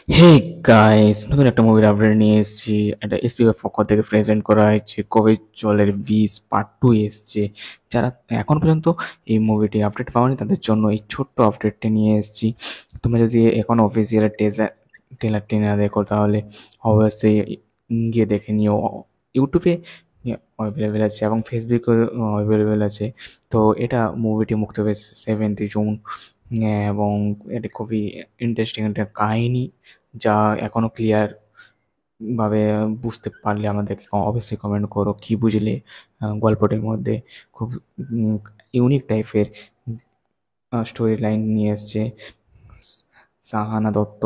Hey guys, নতুন একটা মুভির আপডেট নিয়ে এসেছি। এটা এসপিএফ পক্ষ থেকে প্রেজেন্ট করা হয়েছে। কবে জলের বীজ পার্ট 2 এসছে। যারা এখন পর্যন্ত এই মুভিটি আপডেট পাওনি তাদের জন্য এই ছোট্ট আপডেটটি নিয়ে এসেছি। তোমরা যদি এখন অফিসিয়াল ট্রেলারটি না দেখো তাহলে অবশ্যই গিয়ে দেখে নিও। ইউটিউবে অ্যাভেলেবেল আছে এবং ফেসবুকে অ্যাভেলেবেল আছে। তো এটা মুভিটি মুক্তি হবে 7th জুন। এবং এটা খুবই ইন্টারেস্টিং একটা কাহিনী, যা এখনও ক্লিয়ার ভাবে বুঝতে পারলে আমাদেরকে অবশ্যই কমেন্ট করো কি বুঝলে গল্পটির মধ্যে। খুব ইউনিক টাইপের স্টোরি লাইন নিয়ে এসছে। সাহানা দত্ত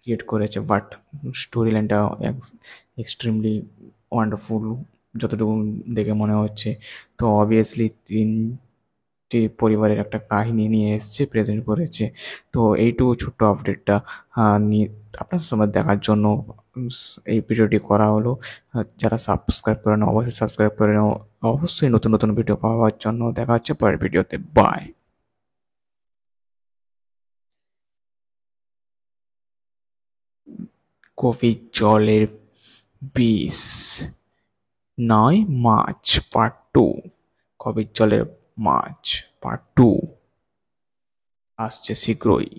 ক্রিয়েট করেছে, বাট স্টোরি লাইনটা এক্সট্রিমলি ওয়ান্ডারফুল যতটুকু দেখে মনে হচ্ছে। তো অবভিয়াসলি পরিবারের একটা কাহিনী নিয়ে এসছে, প্রেজেন্ট করেছে। তো এইটুকু ছোট্ট আপডেটটা নিয়ে আপনার সময় দেখার জন্য এই ভিডিওটি করা হলো। যারা সাবস্ক্রাইব করে নাও অবশ্যই সাবস্ক্রাইব করে নাও। অবশ্যই নতুন নতুন ভিডিও পাওয়ার জন্য দেখা হচ্ছে পরের ভিডিওতে। বাই। কফি জলের বিষ 9 মার্চ পার্ট 2। কবির জলের মাছ পার্ট 2 আসছে শীঘ্রই।